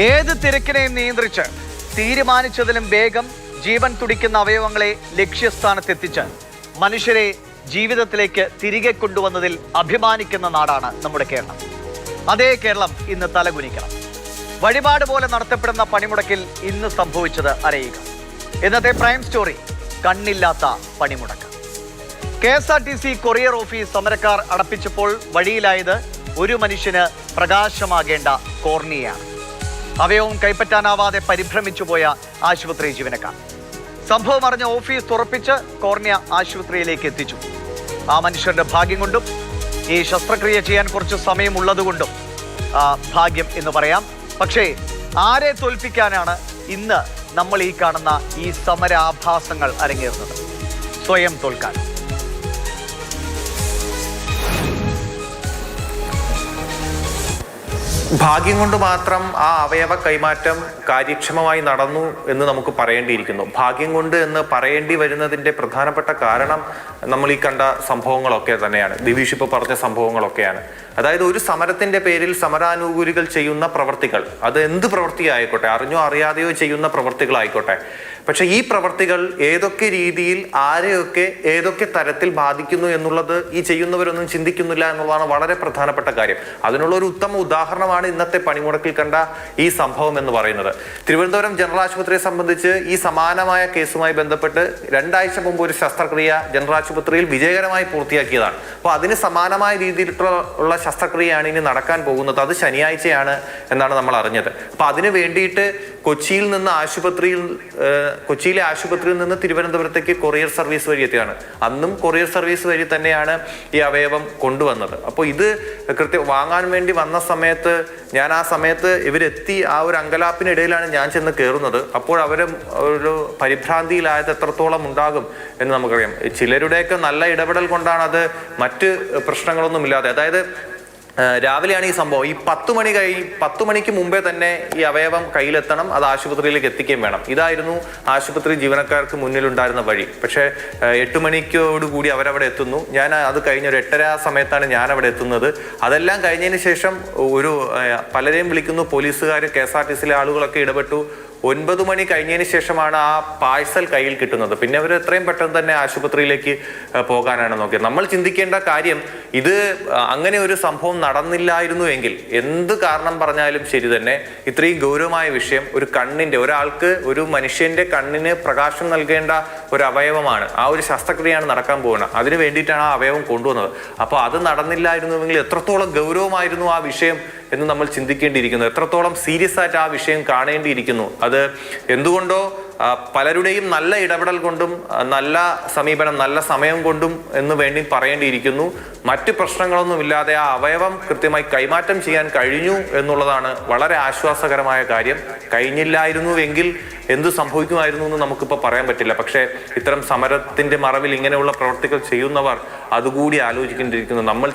ഏത് തിരക്കിനെയും നിയന്ത്രിച്ച് തീരുമാനിച്ചതിലും വേഗം ജീവൻ തുടിക്കുന്ന അവയവങ്ങളെ ലക്ഷ്യസ്ഥാനത്തെത്തിച്ച് മനുഷ്യരെ ജീവിതത്തിലേക്ക് തിരികെ കൊണ്ടുവന്നതിൽ അഭിമാനിക്കുന്ന നാടാണ് നമ്മുടെ കേരളം. അതേ കേരളം ഇന്ന് തലകുനിക്കണം. വഴിപാട് പോലെ നടത്തപ്പെടുന്ന പണിമുടക്കിൽ ഇന്ന് സംഭവിച്ചത് അറിയുക. ഇന്നത്തെ പ്രൈം സ്റ്റോറി കണ്ണില്ലാത്ത പണിമുടക്ക്. KSRTC കൊറിയർ ഓഫീസ് സമരക്കാർ അടപ്പിച്ചപ്പോൾ വഴിയിലായത് ഒരു മനുഷ്യന് പ്രകാശമാകേണ്ട കോർണിയയാണ്. അവയവം കൈപ്പറ്റാനാവാതെ പരിഭ്രമിച്ചുപോയ ആശുപത്രി ജീവനക്കാർ. സംഭവം അറിഞ്ഞ ഓഫീസ് തുറപ്പിച്ച് കോർണിയ ആശുപത്രിയിലേക്ക് എത്തിച്ചു. ആ മനുഷ്യരുടെ ഭാഗ്യം കൊണ്ടും ഈ ശസ്ത്രക്രിയ ചെയ്യാൻ കുറച്ച് സമയമുള്ളതുകൊണ്ടും ഭാഗ്യം എന്ന് പറയാം. പക്ഷേ ആരെ തോൽപ്പിക്കാനാണ് ഇന്ന് നമ്മൾ ഈ കാണുന്ന ഈ സമരാഭാസങ്ങൾ അരങ്ങേറുന്നത്? സ്വയം തോൽക്കാൻ. ഭാഗ്യം കൊണ്ട് മാത്രം ആ അവയവ കൈമാറ്റം കാര്യക്ഷമമായി നടന്നു എന്ന് നമുക്ക് പറയേണ്ടിയിരിക്കുന്നു. ഭാഗ്യം കൊണ്ട് എന്ന് പറയേണ്ടി വരുന്നതിൻ്റെ പ്രധാനപ്പെട്ട കാരണം നമ്മൾ ഈ കണ്ട സംഭവങ്ങളൊക്കെ തന്നെയാണ്. ദിവീഷ് ഇപ്പോൾ പറഞ്ഞ സംഭവങ്ങളൊക്കെയാണ്. അതായത് ഒരു സമരത്തിന്റെ പേരിൽ സമരാനുകൂലികൾ ചെയ്യുന്ന പ്രവർത്തികൾ, അത് എന്ത് പ്രവൃത്തിയായിക്കോട്ടെ, അറിഞ്ഞോ അറിയാതെയോ ചെയ്യുന്ന പ്രവൃത്തികളായിക്കോട്ടെ, പക്ഷെ ഈ പ്രവർത്തികൾ ഏതൊക്കെ രീതിയിൽ ആരെയൊക്കെ ഏതൊക്കെ തരത്തിൽ ബാധിക്കുന്നു എന്നുള്ളത് ഈ ചെയ്യുന്നവരൊന്നും ചിന്തിക്കുന്നില്ല എന്നുള്ളതാണ് വളരെ പ്രധാനപ്പെട്ട കാര്യം. അതിനുള്ള ഒരു ഉത്തമ ഉദാഹരണമാണ് ഇന്നത്തെ പണിമുടക്കിൽ കണ്ട ഈ സംഭവം എന്ന് പറയുന്നത്. തിരുവനന്തപുരം ജനറൽ ആശുപത്രിയെ സംബന്ധിച്ച് ഈ സമാനമായ കേസുമായി ബന്ധപ്പെട്ട് 2 ആഴ്ച മുമ്പ് ഒരു ശസ്ത്രക്രിയ ജനറൽ ആശുപത്രിയിൽ വിജയകരമായി പൂർത്തിയാക്കിയതാണ്. അപ്പോൾ അതിന് സമാനമായ രീതിയിലുള്ള ശസ്ത്രക്രിയയാണ് ഇനി നടക്കാൻ പോകുന്നത്. അത് ശനിയാഴ്ചയാണ് എന്നാണ് നമ്മൾ അറിഞ്ഞത്. അപ്പൊ അതിന് വേണ്ടിയിട്ട് കൊച്ചിയിലെ ആശുപത്രിയിൽ നിന്ന് തിരുവനന്തപുരത്തേക്ക് കൊറിയർ സർവീസ് വഴി എത്തിയാണ്. അന്നും കൊറിയർ സർവീസ് വഴി തന്നെയാണ് ഈ അവയവം കൊണ്ടുവന്നത്. അപ്പോൾ ഇത് വാങ്ങാൻ വേണ്ടി വന്ന സമയത്ത് ആ സമയത്ത് ഇവരെത്തി ആ ഒരു അങ്കലാപ്പിനിടയിലാണ് ഞാൻ ചെന്ന് കയറുന്നത്. അപ്പോൾ അവർ ഒരു പരിഭ്രാന്തിയിലായത് എത്രത്തോളം ഉണ്ടാകും എന്ന് നമുക്കറിയാം. ചിലരുടെയൊക്കെ നല്ല ഇടപെടൽ കൊണ്ടാണ് അത് മറ്റ് പ്രശ്നങ്ങളൊന്നും ഇല്ലാതെ, അതായത് രാവിലെയാണ് ഈ സംഭവം. ഈ 10 മണിക്ക് മുമ്പേ തന്നെ ഈ അവയവം കയ്യിലെത്തണം, അത് ആശുപത്രിയിലേക്ക് എത്തിക്കുകയും വേണം. ഇതായിരുന്നു ആശുപത്രി ജീവനക്കാർക്ക് മുന്നിലുണ്ടായിരുന്ന വഴി. പക്ഷേ 8 മണിക്കോടുകൂടി അവരവിടെ എത്തുന്നു. ഞാൻ അത് കഴിഞ്ഞ ഒരു 8:30 സമയത്താണ് ഞാൻ അവിടെ എത്തുന്നത്. അതെല്ലാം കഴിഞ്ഞതിന് ശേഷം പലരെയും വിളിക്കുന്നു പോലീസുകാർ, KSRTCയിലെ ആളുകളൊക്കെ ഇടപെട്ടു. 9 മണി കഴിഞ്ഞതിന് ശേഷമാണ് ആ പാഴ്സൽ കയ്യിൽ കിട്ടുന്നത്. പിന്നെ അവർ എത്രയും പെട്ടെന്ന് തന്നെ ആശുപത്രിയിലേക്ക് പോകാനാണ് നോക്കിയത്. നമ്മൾ ചിന്തിക്കേണ്ട കാര്യം, ഇത് അങ്ങനെ ഒരു സംഭവം നടന്നില്ലായിരുന്നു എങ്കിൽ, എന്ത് കാരണം പറഞ്ഞാലും ശരി തന്നെ, ഇത്രയും ഗൗരവമായ വിഷയം, ഒരു മനുഷ്യന്റെ കണ്ണിന് പ്രകാശം നൽകേണ്ട ഒരു അവയവമാണ്, ആ ഒരു ശസ്ത്രക്രിയയാണ് നടക്കാൻ പോകുന്നത്. അതിന് വേണ്ടിയിട്ടാണ് ആ അവയവം കൊണ്ടുവന്നത്. അപ്പോൾ അത് നടന്നില്ലായിരുന്നുവെങ്കിൽ എത്രത്തോളം ഗൗരവമായിരുന്നു ആ വിഷയം എന്ന് നമ്മൾ ചിന്തിക്കേണ്ടിയിരിക്കുന്നു. എത്രത്തോളം സീരിയസ് ആയിട്ട് ആ വിഷയം കാണേണ്ടിയിരിക്കുന്നു. അത് എന്തുകൊണ്ടോ പലരുടെയും നല്ല ഇടപെടൽ കൊണ്ടും നല്ല സമീപനം, നല്ല സമയം കൊണ്ടും എന്ന് വേണ്ടി പറയേണ്ടിയിരിക്കുന്നു. മറ്റ് പ്രശ്നങ്ങളൊന്നും ഇല്ലാതെ ആ അവയവം കൃത്യമായി കൈമാറ്റം ചെയ്യാൻ കഴിഞ്ഞു എന്നുള്ളതാണ് വളരെ ആശ്വാസകരമായ കാര്യം. കഴിഞ്ഞില്ലായിരുന്നുവെങ്കിൽ എന്തു സംഭവിക്കുമായിരുന്നു എന്ന് നമുക്കിപ്പോൾ പറയാൻ പറ്റില്ല. പക്ഷേ ഇത്തരം സമരത്തിന്റെ മറവിൽ ഇങ്ങനെയുള്ള പ്രവർത്തികൾ ചെയ്യുന്നവർ അതുകൂടി ആലോചിക്കേണ്ടിയിരിക്കുന്നു. നമ്മൾ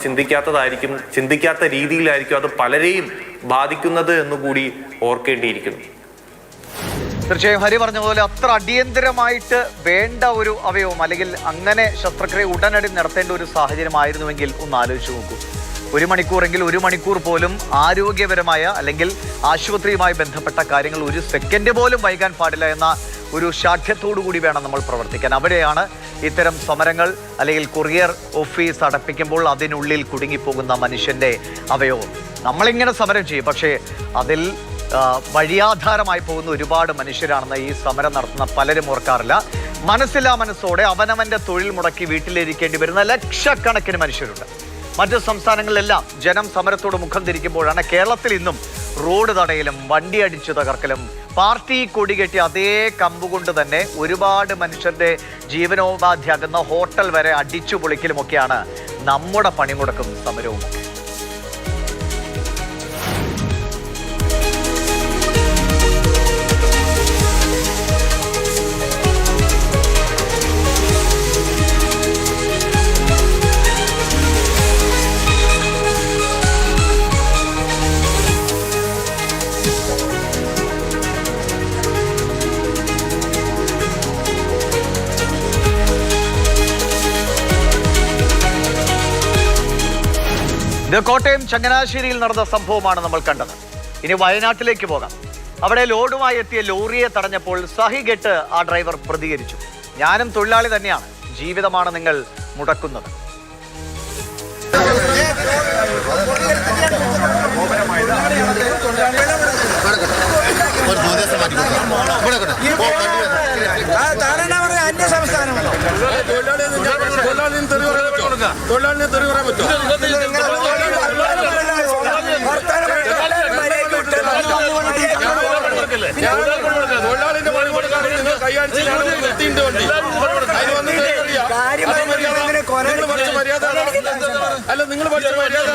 ചിന്തിക്കാത്ത രീതിയിലായിരിക്കും അത് പലരെയും ബാധിക്കുന്നത് എന്നുകൂടി ഓർക്കേണ്ടിയിരിക്കുന്നു. തീർച്ചയായും ഹരി പറഞ്ഞ പോലെ അത്ര അടിയന്തരമായിട്ട് വേണ്ട ഒരു അവയവം, അല്ലെങ്കിൽ അങ്ങനെ ശസ്ത്രക്രിയ ഉടനടി നടത്തേണ്ട ഒരു സാഹചര്യമായിരുന്നുവെങ്കിൽ ഒന്ന് ആലോചിച്ച് നോക്കൂ. 1 മണിക്കൂറെങ്കിൽ 1 മണിക്കൂർ പോലും ആരോഗ്യപരമായ അല്ലെങ്കിൽ ആശുപത്രിയുമായി ബന്ധപ്പെട്ട കാര്യങ്ങൾ 1 സെക്കൻഡ് പോലും വൈകാൻ പാടില്ല എന്ന ഒരു ശാഠ്യത്തോടു കൂടി വേണം നമ്മൾ പ്രവർത്തിക്കാൻ. അവിടെയാണ് ഇത്തരം സമരങ്ങൾ, അല്ലെങ്കിൽ കൊറിയർ ഓഫീസ് അടപ്പിക്കുമ്പോൾ അതിനുള്ളിൽ കുടുങ്ങിപ്പോകുന്ന മനുഷ്യന്റെ അവയവം. നമ്മളിങ്ങനെ സമരം ചെയ്യും, പക്ഷേ അതിൽ വഴിയാധാരമായി പോകുന്ന ഒരുപാട് മനുഷ്യരാണെന്ന് ഈ സമരം നടത്തുന്ന പലരും ഓർക്കാറില്ല. മനസ്സില്ലാ മനസ്സോടെ അവനവന്റെ തൊഴിൽ മുടക്കി വീട്ടിലിരിക്കേണ്ടി വരുന്ന ലക്ഷക്കണക്കിന് മനുഷ്യരുണ്ട്. മറ്റ് സംസ്ഥാനങ്ങളിലെല്ലാം ജനം സമരത്തോട് മുഖം തിരിക്കുമ്പോഴാണ് കേരളത്തിൽ ഇന്നും റോഡ് തടയലും വണ്ടി അടിച്ചു തകർക്കലും പാർട്ടി കൊടികെട്ടി അതേ കമ്പുകൊണ്ട് തന്നെ ഒരുപാട് മനുഷ്യരുടെ ജീവനോപാധിയാകുന്ന ഹോട്ടൽ വരെ അടിച്ചു പൊളിക്കലുമൊക്കെയാണ് നമ്മുടെ പണിമുടക്കും സമരവും. ഇത് കോട്ടയം ചങ്ങനാശ്ശേരിയിൽ നടന്ന സംഭവമാണ് നമ്മൾ കണ്ടത്. ഇനി വയനാട്ടിലേക്ക് പോകാം. അവിടെ ലോഡുമായി എത്തിയ ലോറിയെ തടഞ്ഞപ്പോൾ സഹികെട്ട് ആ ഡ്രൈവർ പ്രതികരിച്ചു. ഞാനും തൊഴിലാളി തന്നെയാണ്, ജീവിതമാണ് നിങ്ങൾ മുടക്കുന്നത്. അല്ല നിങ്ങൾ പഠിച്ച മര്യാദ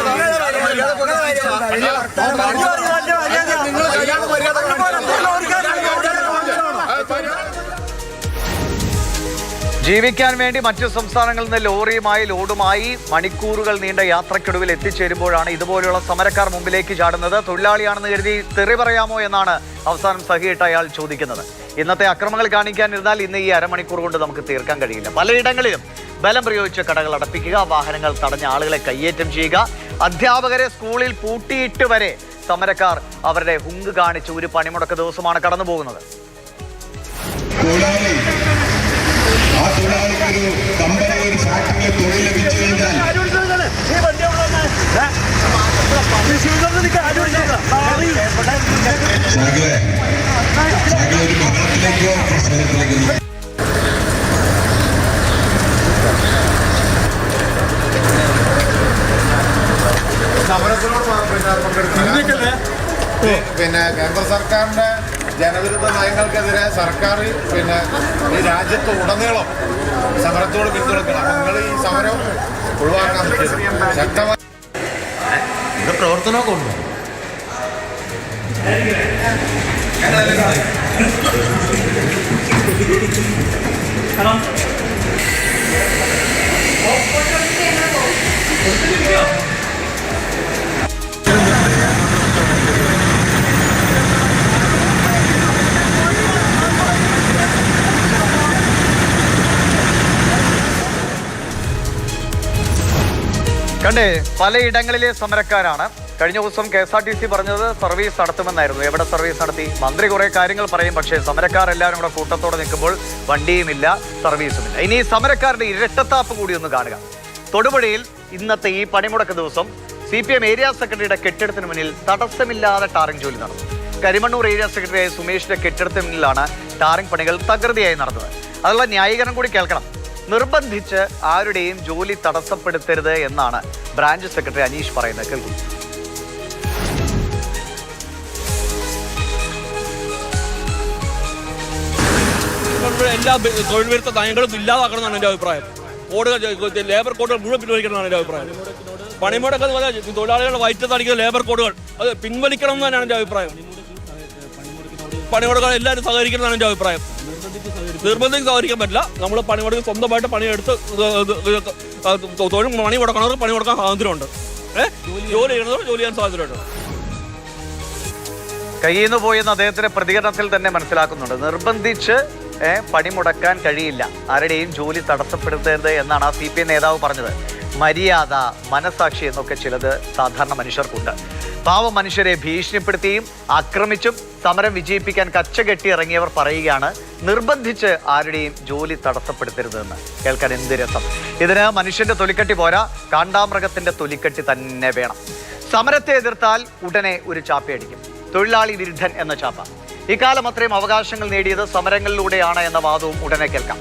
ജീവിക്കാൻ വേണ്ടി മറ്റു സംസ്ഥാനങ്ങളിൽ നിന്ന് ലോഡുമായി മണിക്കൂറുകൾ നീണ്ട യാത്രക്കൊടുവിൽ എത്തിച്ചേരുമ്പോഴാണ് ഇതുപോലെയുള്ള സമരക്കാർ മുമ്പിലേക്ക് ചാടുന്നത്. തൊഴിലാളിയാണെന്ന് കരുതി തെറി പറയാമോ എന്നാണ് അവസാനം സഹിയിട്ട് അയാൾ ചോദിക്കുന്നത്. ഇന്നത്തെ അക്രമങ്ങൾ കാണിക്കാനിരുന്നാൽ ഇന്ന് ഈ അരമണിക്കൂർ കൊണ്ട് നമുക്ക് തീർക്കാൻ കഴിയില്ല. പലയിടങ്ങളിലും ബലം പ്രയോഗിച്ച് കടകൾ അടപ്പിക്കുക, വാഹനങ്ങൾ തടഞ്ഞ ആളുകളെ കയ്യേറ്റം ചെയ്യുക, അധ്യാപകരെ സ്കൂളിൽ പൂട്ടിയിട്ട് വരെ സമരക്കാർ അവരുടെ ഹുങ്ക് കാണിച്ച് ഒരു പണിമുടക്ക് ദിവസമാണ് കടന്നു പോകുന്നത്. ആ തൊഴിലാളിക്കൊരു കമ്പനി ഒരു ഫാക്ടറിയിൽ തൊഴിൽ ലഭിച്ചു കഴിഞ്ഞാൽ ഒരു ബഹളത്തിലേക്കോ പ്രശ്നത്തിലേക്കോ പിന്നെ കേന്ദ്ര സർക്കാരിന്റെ ജനവിരുദ്ധ നയങ്ങൾക്കെതിരെ സർക്കാർ പിന്നെ ഈ രാജ്യത്ത് ഉടനീളം സമരത്തോട് പിന്തുണക്കണം. നിങ്ങൾ ഈ സമരം ഒഴിവാക്കാൻ ശക്തമായ പ്രവർത്തനമൊക്കെ ഉണ്ട്. കണ്ടേ, പലയിടങ്ങളിലെ സമരക്കാരാണ്. കഴിഞ്ഞ ദിവസം KSRTC പറഞ്ഞത് സർവീസ് നടത്തുമെന്നായിരുന്നു. എവിടെ സർവീസ് നടത്തി? മന്ത്രി കുറെ കാര്യങ്ങൾ പറയും, പക്ഷേ സമരക്കാരെല്ലാവരും കൂടെ കൂട്ടത്തോടെ നിൽക്കുമ്പോൾ വണ്ടിയുമില്ല, സർവീസുമില്ല. ഇനി സമരക്കാരുടെ ഇരട്ടത്താപ്പ് കൂടി ഒന്ന് കാണുക. തൊടുപുഴയിൽ ഇന്നത്തെ ഈ പണിമുടക്ക് ദിവസം CPM ഏരിയ സെക്രട്ടറിയുടെ കെട്ടിടത്തിന് മുന്നിൽ തടസ്സമില്ലാതെ ടാറിംഗ് ജോലി നടന്നു. കരിമണ്ണൂർ ഏരിയ സെക്രട്ടറിയായ സുമേഷിന്റെ കെട്ടിടത്തിന് മുന്നിലാണ് ടാറിംഗ് പണികൾ തകൃതിയായി നടന്നത്. അതുള്ള ന്യായീകരണം കൂടി കേൾക്കണം. നിർബന്ധിച്ച് ആരുടെയും ജോലി തടസ്സപ്പെടുത്തരുത് എന്നാണ് ബ്രാഞ്ച് സെക്രട്ടറി അനീഷ് പറയുന്നത്. കേൾക്കും. എല്ലാ തൊഴിൽ വിരുദ്ധ നയങ്ങളും ഇല്ലാതാക്കണമെന്നാണ് എൻ്റെ അഭിപ്രായം. ലേബർ കോഡുകൾ മുഴുവൻ പിൻവലിക്കണമെന്നാണ് എൻ്റെ അഭിപ്രായം. പണിമുടക്ക് എന്ന് പറഞ്ഞാൽ തൊഴിലാളികളുടെ വയറ്റത്തടിക്കുന്ന ലേബർ കോഡുകൾ അത് പിൻവലിക്കണം എന്ന് തന്നെയാണ് എൻ്റെ അഭിപ്രായം. പണിമുടക്കാൻ എല്ലാവരും സഹകരിക്കണം എന്നാണ് എൻ്റെ അഭിപ്രായം. നിർബന്ധിച്ച് സഹകരിക്കാൻ പറ്റില്ല. നമ്മൾ പണിമുടക്ക് സ്വന്തമായിട്ട് പണിയെടുത്ത് തൊഴിൽ പണി മുടക്കണവർക്ക് പണി മുടക്കാൻ സ്വാതന്ത്ര്യമുണ്ട്. ജോലി ചെയ്യണവർ ജോലി ചെയ്യാൻ സ്വാതന്ത്ര്യമുണ്ട്. കയ്യിൽ നിന്ന് പോയെന്ന് അദ്ദേഹത്തിന്റെ പ്രതികരണത്തിൽ തന്നെ മനസ്സിലാക്കുന്നുണ്ട്. നിർബന്ധിച്ച് പണിമുടക്കാൻ കഴിയില്ല, ആരുടെയും ജോലി തടസ്സപ്പെടുത്തരുത് എന്നാണ് ആ CPM നേതാവ് പറഞ്ഞത്. മര്യാദ, മനസാക്ഷി എന്നൊക്കെ ചിലത് സാധാരണ മനുഷ്യർക്കുണ്ട്. പാവ മനുഷ്യരെ ഭീഷണിപ്പെടുത്തിയും ആക്രമിച്ചും സമരം വിജയിപ്പിക്കാൻ കച്ചകെട്ടി ഇറങ്ങിയവർ പറയുകയാണ് നിർബന്ധിച്ച് ആരുടെയും ജോലി തടസ്സപ്പെടുത്തരുതെന്ന്. കേൾക്കാൻ എന്ത് രസം! ഇതിന് മനുഷ്യന്റെ തൊലിക്കട്ടി പോരാ, കാണ്ടാമൃഗത്തിന്റെ തൊലിക്കട്ടി തന്നെ വേണം. സമരത്തെ എതിർത്താൽ ഉടനെ ഒരു ചാപ്പയടിക്കും, തൊഴിലാളി വിരുദ്ധൻ എന്ന ചാപ്പ. ഇക്കാലം അത്രയും അവകാശങ്ങൾ നേടിയത് സമരങ്ങളിലൂടെയാണ് എന്ന വാദവും ഉടനെ കേൾക്കാം.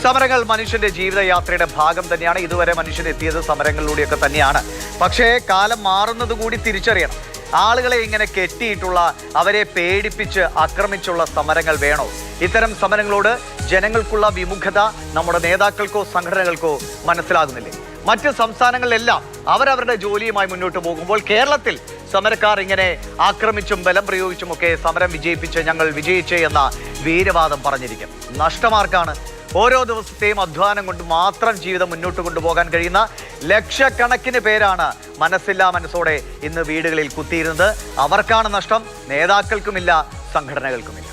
സമരങ്ങൾ മനുഷ്യന്റെ ജീവിതയാത്രയുടെ ഭാഗം തന്നെയാണ്. ഇതുവരെ മനുഷ്യൻ എത്തിയത് സമരങ്ങളിലൂടെയൊക്കെ തന്നെയാണ്. പക്ഷേ കാലം മാറുന്നത് കൂടി തിരിച്ചറിയണം. ആളുകളെ ഇങ്ങനെ കെട്ടിയിട്ടുള്ള, അവരെ പേടിപ്പിച്ച് ആക്രമിച്ചുള്ള സമരങ്ങൾ വേണോ? ഇത്തരം സമരങ്ങളോട് ജനങ്ങൾക്കുള്ള വിമുഖത നമ്മുടെ നേതാക്കൾക്കോ സംഘടനകൾക്കോ മനസ്സിലാകുന്നില്ലേ? മറ്റ് സംസ്ഥാനങ്ങളിലെല്ലാം അവരവരുടെ ജോലിയുമായി മുന്നോട്ട് പോകുമ്പോൾ കേരളത്തിൽ സമരക്കാർ ഇങ്ങനെ ആക്രമിച്ചും ബലം പ്രയോഗിച്ചുമൊക്കെ സമരം വിജയിപ്പിച്ച് ഞങ്ങൾ വിജയിച്ചേ എന്ന വീരവാദം പറഞ്ഞിരിക്കും. നഷ്ടമാർക്കാണ്? ഓരോ ദിവസത്തെയും അധ്വാനം കൊണ്ട് മാത്രം ജീവിതം മുന്നോട്ട് കൊണ്ടുപോകാൻ കഴിയുന്ന ലക്ഷക്കണക്കിന് പേരാണ് മനസ്സില്ലാ മനസ്സോടെ ഇന്ന് വീടുകളിൽ കുത്തിയിരുന്നത്. അവർക്കാണ് നഷ്ടം, നേതാക്കൾക്കുമില്ല, സംഘടനകൾക്കുമില്ല.